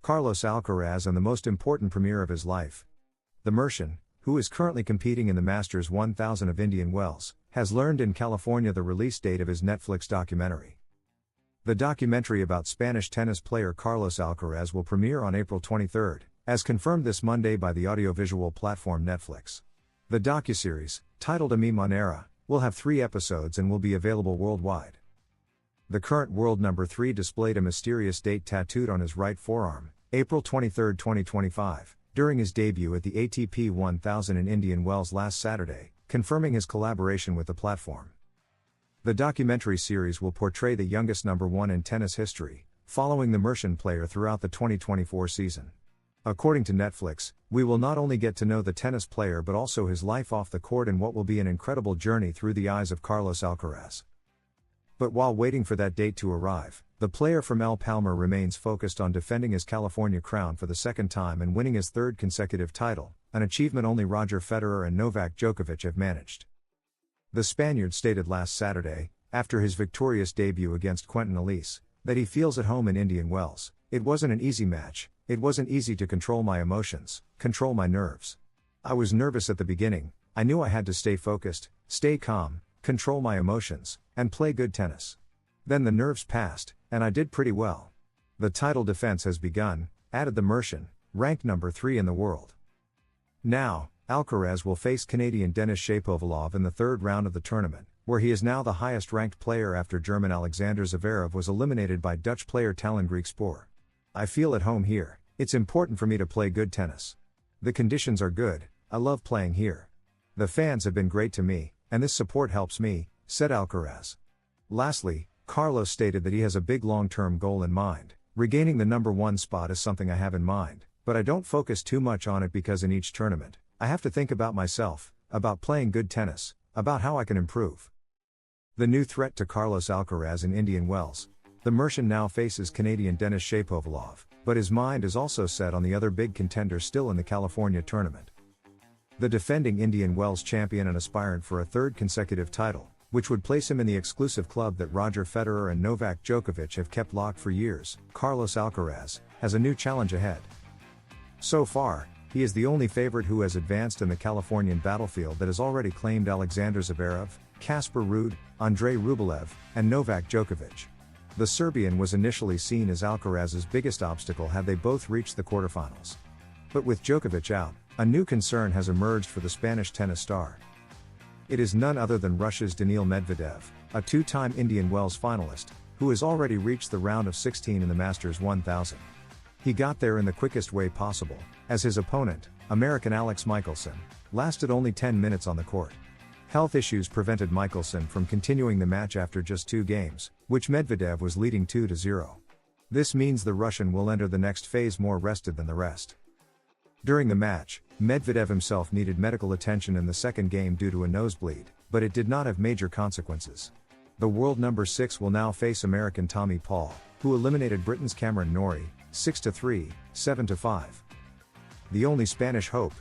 Carlos Alcaraz and the most important premiere of his life. The Mercian, who is currently competing in the Masters 1000 of Indian Wells, has learned in California the release date of his Netflix documentary. The documentary about Spanish tennis player Carlos Alcaraz will premiere on April 23, as confirmed this Monday by the audiovisual platform Netflix. The docuseries, titled A Mi Manera, will have 3 episodes and will be available worldwide. The current world number 3 displayed a mysterious date tattooed on his right forearm, April 23, 2025, during his debut at the ATP 1000 in Indian Wells last Saturday, confirming his collaboration with the platform. The documentary series will portray the youngest number 1 in tennis history, following the Mercian player throughout the 2024 season. According to Netflix, we will not only get to know the tennis player but also his life off the court in what will be an incredible journey through the eyes of Carlos Alcaraz. But while waiting for that date to arrive, the player from El Palmar remains focused on defending his California crown for the second time and winning his 3rd consecutive title, an achievement only Roger Federer and Novak Djokovic have managed. The Spaniard stated last Saturday, after his victorious debut against Quentin Elise, that he feels at home in Indian Wells. It wasn't an easy match, it wasn't easy to control my emotions, control my nerves. I was nervous at the beginning, I knew I had to stay focused, stay calm, control my emotions, and play good tennis. Then the nerves passed, and I did pretty well. The title defense has begun, added the Mercian, ranked number 3 in the world. Now, Alcaraz will face Canadian Denis Shapovalov in the 3rd round of the tournament, where he is now the highest-ranked player after German Alexander Zverev was eliminated by Dutch player Talon Griekspoor. I feel at home here, it's important for me to play good tennis. The conditions are good, I love playing here. The fans have been great to me, and this support helps me, said Alcaraz. Lastly, Carlos stated that he has a big long-term goal in mind. Regaining the number 1 spot is something I have in mind, but I don't focus too much on it because in each tournament, I have to think about myself, about playing good tennis, about how I can improve. The new threat to Carlos Alcaraz in Indian Wells. The Mercian now faces Canadian Denis Shapovalov, but his mind is also set on the other big contender still in the California tournament. The defending Indian Wells champion and aspirant for a 3rd consecutive title, which would place him in the exclusive club that Roger Federer and Novak Djokovic have kept locked for years, Carlos Alcaraz, has a new challenge ahead. So far, he is the only favorite who has advanced in the Californian battlefield that has already claimed Alexander Zverev, Casper Ruud, Andrei Rublev, and Novak Djokovic. The Serbian was initially seen as Alcaraz's biggest obstacle had they both reached the quarterfinals. But with Djokovic out, a new concern has emerged for the Spanish tennis star. It is none other than Russia's Daniil Medvedev, a 2-time Indian Wells finalist, who has already reached the round of 16 in the Masters 1000. He got there in the quickest way possible, as his opponent, American Alex Michelsen, lasted only 10 minutes on the court. Health issues prevented Michelsen from continuing the match after just 2 games, which Medvedev was leading 2-0. This means the Russian will enter the next phase more rested than the rest. During the match, Medvedev himself needed medical attention in the 2nd game due to a nosebleed, but it did not have major consequences. The world number 6 will now face American Tommy Paul, who eliminated Britain's Cameron Norrie, 6-3, 7-5. The only Spanish hope.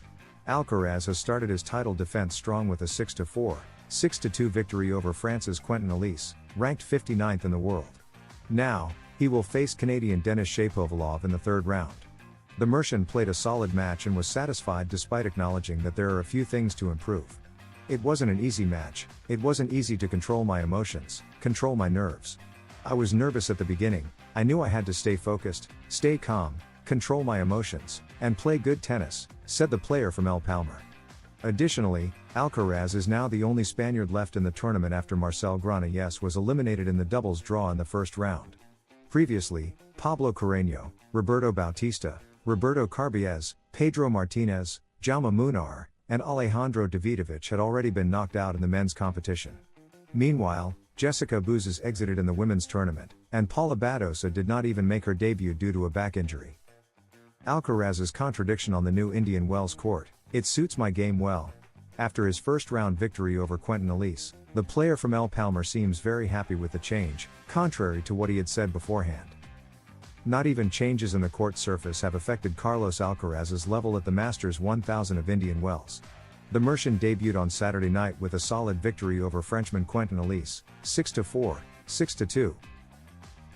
Alcaraz has started his title defense strong with a 6-4, 6-2 victory over France's Quentin Elise, ranked 59th in the world. Now, he will face Canadian Denis Shapovalov in the 3rd round. The Mercian played a solid match and was satisfied despite acknowledging that there are a few things to improve. It wasn't an easy match, it wasn't easy to control my emotions, control my nerves. I was nervous at the beginning, I knew I had to stay focused, stay calm, control my emotions, and play good tennis, said the player from El Palmar. Additionally, Alcaraz is now the only Spaniard left in the tournament after Marcel Granollers was eliminated in the doubles draw in the 1st round. Previously, Pablo Carreño, Roberto Bautista, Roberto Carbiez, Pedro Martinez, Jaume Munar, and Alejandro Davidovich had already been knocked out in the men's competition. Meanwhile, Jessica Buses exited in the women's tournament, and Paula Badosa did not even make her debut due to a back injury. Alcaraz's contradiction on the new Indian Wells court: "It suits my game well." After his 1st round victory over Quentin Elise, the player from El Palmar seems very happy with the change, contrary to what he had said beforehand. Not even changes in the court surface have affected Carlos Alcaraz's level at the Masters 1000 of Indian Wells. The Mercian debuted on Saturday night with a solid victory over Frenchman Quentin Elise, 6-4, 6-2.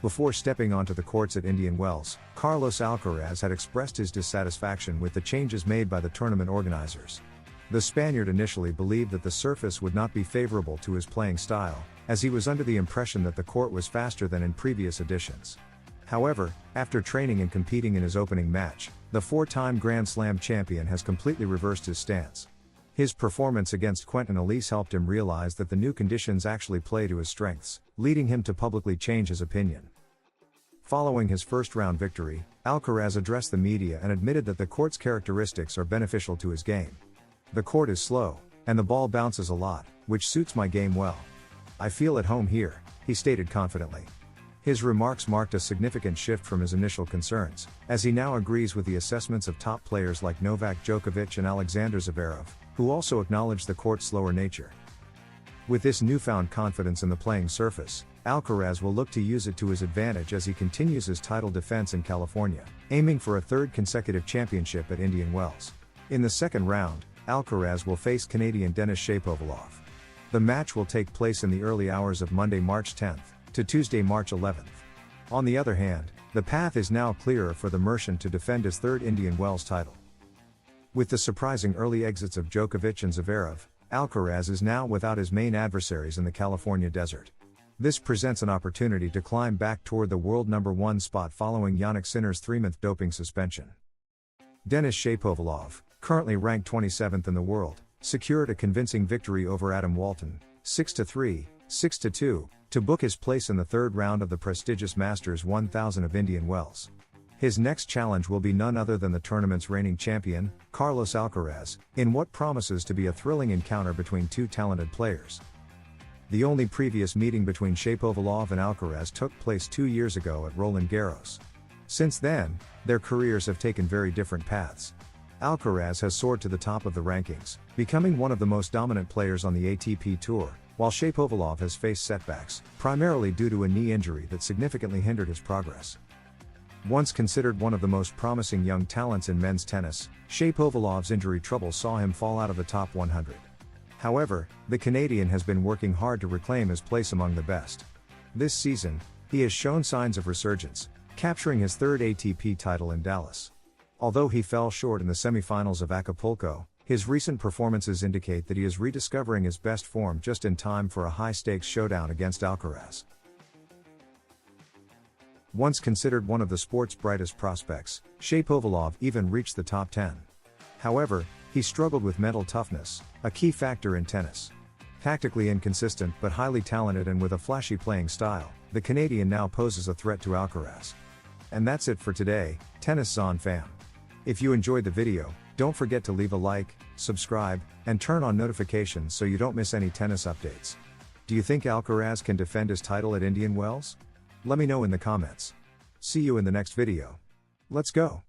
Before stepping onto the courts at Indian Wells, Carlos Alcaraz had expressed his dissatisfaction with the changes made by the tournament organizers. The Spaniard initially believed that the surface would not be favorable to his playing style, as he was under the impression that the court was faster than in previous editions. However, after training and competing in his opening match, the four-time Grand Slam champion has completely reversed his stance. His performance against Quentin Elise helped him realize that the new conditions actually play to his strengths, leading him to publicly change his opinion. Following his first-round victory, Alcaraz addressed the media and admitted that the court's characteristics are beneficial to his game. "The court is slow, and the ball bounces a lot, which suits my game well. I feel at home here," he stated confidently. His remarks marked a significant shift from his initial concerns, as he now agrees with the assessments of top players like Novak Djokovic and Alexander Zverev, who also acknowledge the court's slower nature. With this newfound confidence in the playing surface, Alcaraz will look to use it to his advantage as he continues his title defense in California, aiming for a third consecutive championship at Indian Wells. In the second round, Alcaraz will face Canadian Denis Shapovalov. The match will take place in the early hours of Monday, March 10th, to Tuesday, March 11th. On the other hand, the path is now clearer for the Mercian to defend his third Indian Wells title. With the surprising early exits of Djokovic and Zverev, Alcaraz is now without his main adversaries in the California desert. This presents an opportunity to climb back toward the world number one spot following Jannik Sinner's 3-month doping suspension. Denis Shapovalov, currently ranked 27th in the world, secured a convincing victory over Adam Walton, 6-3, 6-2, to book his place in the third round of the prestigious Masters 1000 of Indian Wells. His next challenge will be none other than the tournament's reigning champion, Carlos Alcaraz, in what promises to be a thrilling encounter between two talented players. The only previous meeting between Shapovalov and Alcaraz took place 2 years ago at Roland Garros. Since then, their careers have taken very different paths. Alcaraz has soared to the top of the rankings, becoming one of the most dominant players on the ATP Tour, while Shapovalov has faced setbacks, primarily due to a knee injury that significantly hindered his progress. Once considered one of the most promising young talents in men's tennis, Shapovalov's injury trouble saw him fall out of the top 100. However, the Canadian has been working hard to reclaim his place among the best. This season, he has shown signs of resurgence, capturing his third ATP title in Dallas. Although he fell short in the semifinals of Acapulco, his recent performances indicate that he is rediscovering his best form just in time for a high-stakes showdown against Alcaraz. Once considered one of the sport's brightest prospects, Shapovalov even reached the top 10. However, he struggled with mental toughness, a key factor in tennis. Tactically inconsistent but highly talented and with a flashy playing style, the Canadian now poses a threat to Alcaraz. And that's it for today, Tennis Zone fam. If you enjoyed the video, don't forget to leave a like, subscribe, and turn on notifications so you don't miss any tennis updates. Do you think Alcaraz can defend his title at Indian Wells? Let me know in the comments. See you in the next video. Let's go!